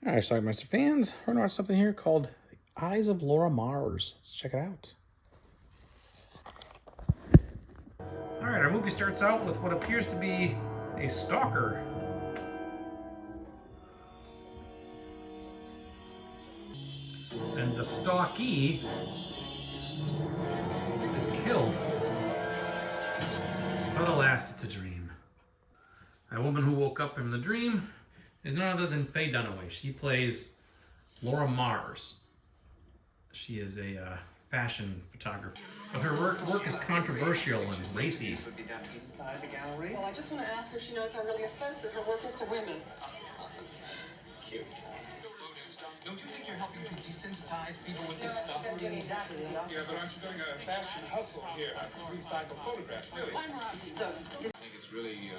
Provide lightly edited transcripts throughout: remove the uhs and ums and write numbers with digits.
All right, Schlockmeister fans, we're going to watch something here called The Eyes of Laura Mars. Let's check it out. All right, our movie starts out with what appears to be a stalker. And the stalkee is killed. But alas, it's a dream. A woman who woke up in the dream is none other than Faye Dunaway. She plays Laura Mars. She is a fashion photographer. But her work is controversial and racy. Well, I just want to ask her if she knows how really offensive her work is to women. Cute. Don't you think you're helping to desensitize people with this stuff? Exactly. Yeah, but aren't you doing a fashion hustle here? Recycle photographs, really? I think it's really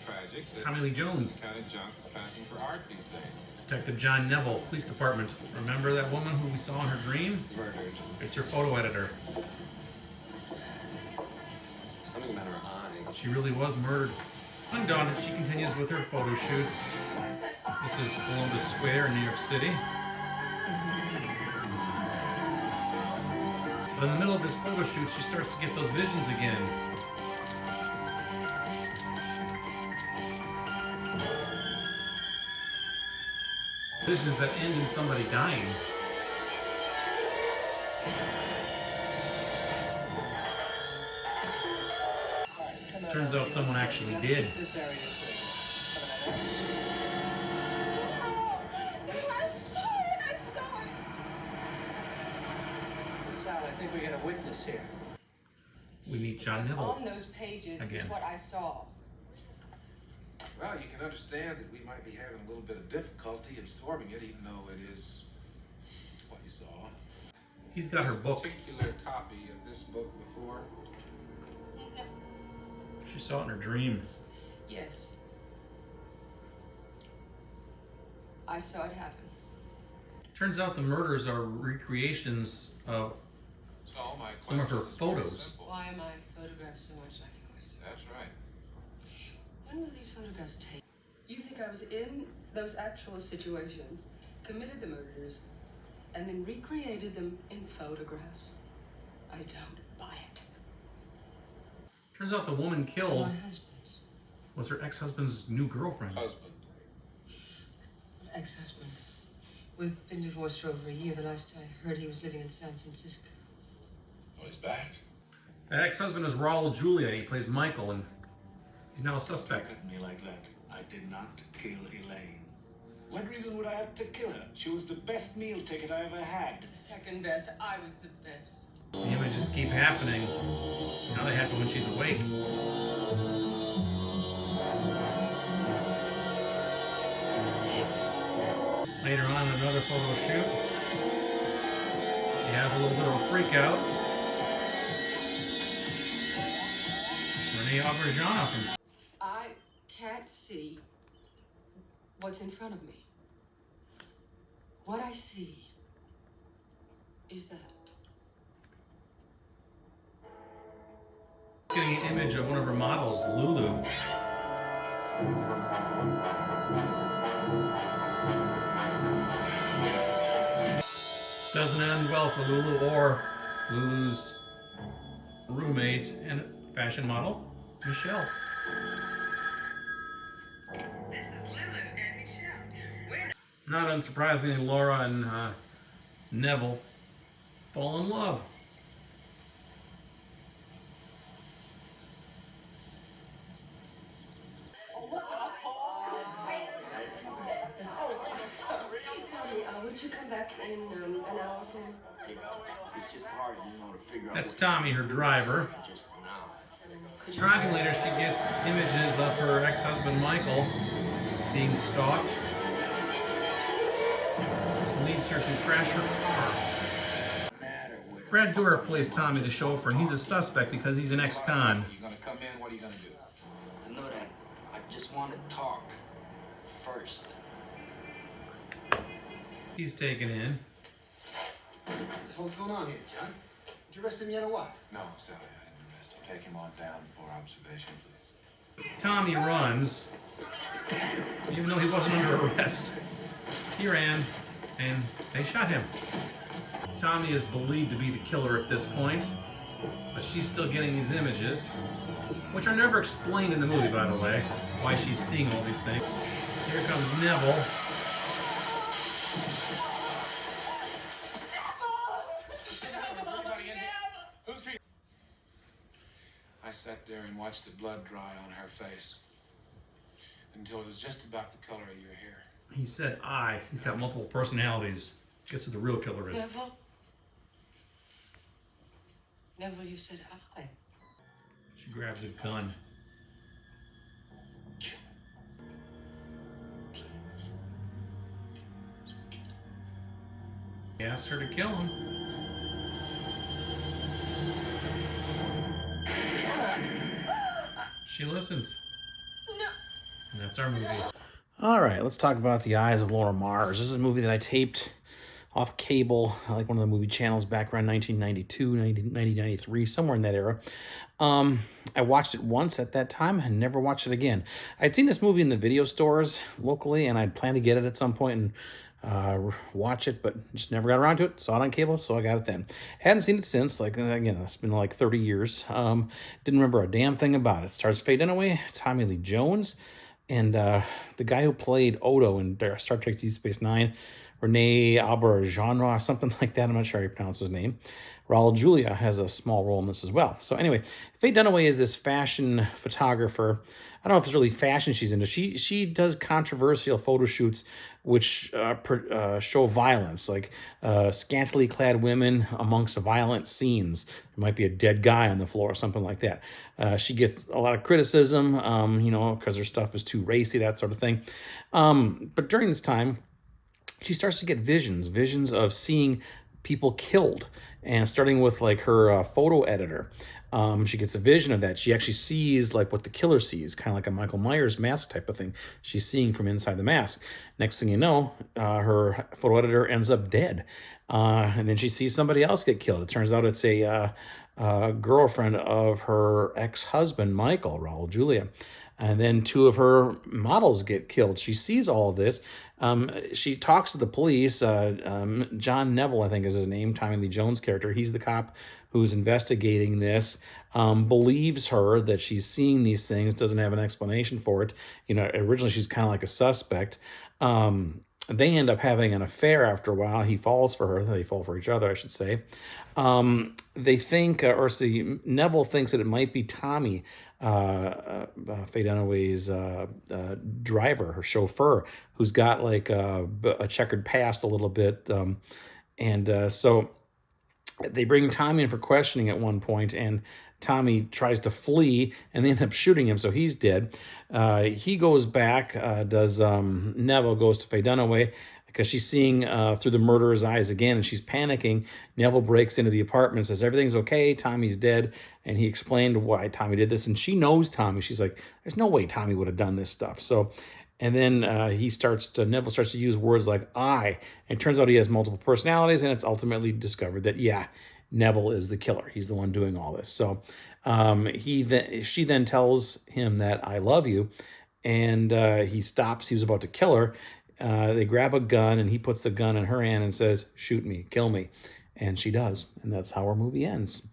tragic that Tommy Lee Jones. this kind of junk is passing for art these days. Detective John Neville, Police Department. Remember that woman who we saw in her dream? Murdered. It's her photo editor. Something about her eyes. She really was murdered. Undaunted, she continues with her photo shoots. This is Columbus Square in New York City. But in the middle of this photo shoot, she starts to get those visions again. Visions that end in somebody dying. Turns out someone actually did. I saw it! Sal, I think we got a witness here. We meet John What's Neville on those pages again. is what I saw. Well, you can understand that we might be having a little bit of difficulty absorbing it, even though it is what you saw. He's got her book. Particular copy of this book before. She saw it in her dream. Yes. I saw it happen. Turns out the murders are recreations of So my some of her question is very photos. simple. Why am I photographed so much like yours? That's right. When were these photographs taken? You think I was in those actual situations, committed the murders, and then recreated them in photographs? I don't buy it. Turns out the woman killed My husband's. was her ex-husband's new girlfriend. Husband. Ex-husband. We've been divorced for over a year. The last I heard, he was living in San Francisco. Oh, he's back. That ex-husband is Raul Julia. He plays Michael, and he's now a suspect. Look at me like that. I did not kill Elaine. What reason would I have to kill her? She was the best meal ticket I ever had. Second best. I was the best. The images keep happening. Now they happen when she's awake. Later on, another photo shoot. She has a little bit of a freak out. Renee Auberjonoff from I can't see what's in front of me. What I see is that. getting an image of one of her models, Lulu. Doesn't end well for Lulu or Lulu's roommate and fashion model, Michelle. This is Lulu and Michelle. Not unsurprisingly, Laura and Neville fall in love. Would you come back in an hour for me? It's just hard, to figure out. That's Tommy, her driver. Just now. Driving later, she gets images of her ex-husband Michael being stalked. This leads her to crash her car. Brad Dourif plays Tommy the chauffeur, and he's a suspect because he's an ex-con. You're gonna come in, what are you gonna do? I know that. I just want to talk first. He's taken in. What the hell's going on here, John? Did you arrest him yet or what? No, Sally, I didn't arrest him. Take him on down for observation, please. Tommy runs, even though he wasn't under arrest. He ran, and they shot him. Tommy is believed to be the killer at this point, but she's still getting these images, which are never explained in the movie, by the way, why she's seeing all these things. Here comes Neville. I sat there and watched the blood dry on her face until it was just about the color of your hair. He said I. He's got multiple personalities. Guess who the real killer is? Neville? Neville, you said I. She grabs a gun. He asks her to kill him. She listens. No. And that's our movie. All right, let's talk about The Eyes of Laura Mars. This is a movie that I taped off cable, like one of the movie channels back around 1992, 1993, somewhere in that era. I watched it once at that time and never watched it again. I'd seen this movie in the video stores locally, and I'd planned to get it at some point and watch it, but just never got around to it. Saw it on cable, so I got it then. Hadn't seen it since. Like, again, it's been like 30 years. Didn't remember a damn thing about it. It stars Faye Dunaway, Tommy Lee Jones, and the guy who played Odo in Star Trek Deep Space Nine, Rene Auberjonois, or something like that. I'm not sure how you pronounce his name. Raul Julia has a small role in this as well. So anyway, Faye Dunaway is this fashion photographer. I don't know if it's really fashion she's into. She does controversial photo shoots which show violence, like scantily clad women amongst violent scenes. There might be a dead guy on the floor or something like that. She gets a lot of criticism, because her stuff is too racy, that sort of thing. But during this time, she starts to get visions of seeing people killed, and starting with like her photo editor. She gets a vision of that. She actually sees like what the killer sees, kind of like a Michael Myers mask type of thing. She's seeing from inside the mask. Next thing you know, her photo editor ends up dead. And then she sees somebody else get killed. It turns out it's a girlfriend of her ex-husband, Michael, Raul Julia. And then two of her models get killed. She sees all of this. She talks to the police. John Neville, I think is his name, Tommy Lee Jones' character. He's the cop who's investigating this. Believes her that she's seeing these things, doesn't have an explanation for it. Originally she's kind of like a suspect. They end up having an affair after a while. He falls for her. They fall for each other, I should say. They think, Neville thinks that it might be Tommy, Faye Dunaway's driver, her chauffeur, who's got like a checkered past a little bit. So they bring Tommy in for questioning at one point, and Tommy tries to flee, and they end up shooting him, so he's dead. He goes back, Neville goes to Faye Dunaway, because she's seeing through the murderer's eyes again, and she's panicking. Neville breaks into the apartment and says, everything's okay, Tommy's dead, and he explained why Tommy did this, and she knows Tommy. She's like, there's no way Tommy would have done this stuff. And then Neville starts to use words like I, and it turns out he has multiple personalities, and it's ultimately discovered that, yeah, Neville is the killer. He's the one doing all this. So she then tells him that I love you, and he stops. He was about to kill her. They grab a gun, and he puts the gun in her hand and says, shoot me, kill me. And she does, and that's how our movie ends.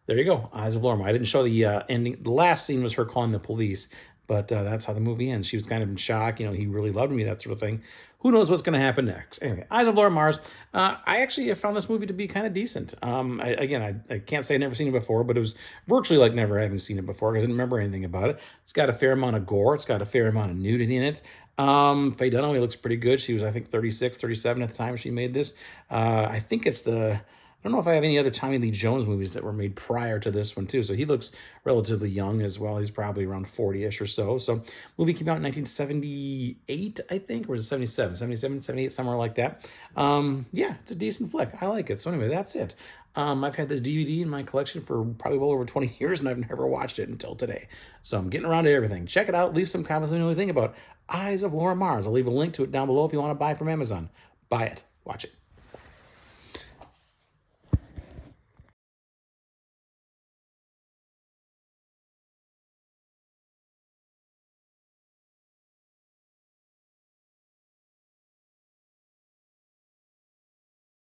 There you go, Eyes of Laura. I didn't show the ending. The last scene was her calling the police, but that's how the movie ends. She was kind of in shock. He really loved me, that sort of thing. Who knows what's going to happen next? Anyway, Eyes of Laura Mars. I actually found this movie to be kind of decent. I can't say I'd never seen it before, but it was virtually like never having seen it before because I didn't remember anything about it. It's got a fair amount of gore. It's got a fair amount of nudity in it. Faye Dunaway looks pretty good. She was, I think, 36, 37 at the time she made this. I think it's I don't know if I have any other Tommy Lee Jones movies that were made prior to this one, too. So he looks relatively young as well. He's probably around 40-ish or so. So movie came out in 1978, I think, or was it 77? 77, 78, somewhere like that. Yeah, it's a decent flick. I like it. So anyway, that's it. I've had this DVD in my collection for probably well over 20 years, and I've never watched it until today. So I'm getting around to everything. Check it out. Leave some comments. Let me know what you think about Eyes of Laura Mars. I'll leave a link to it down below if you want to buy it from Amazon. Buy it. Watch it.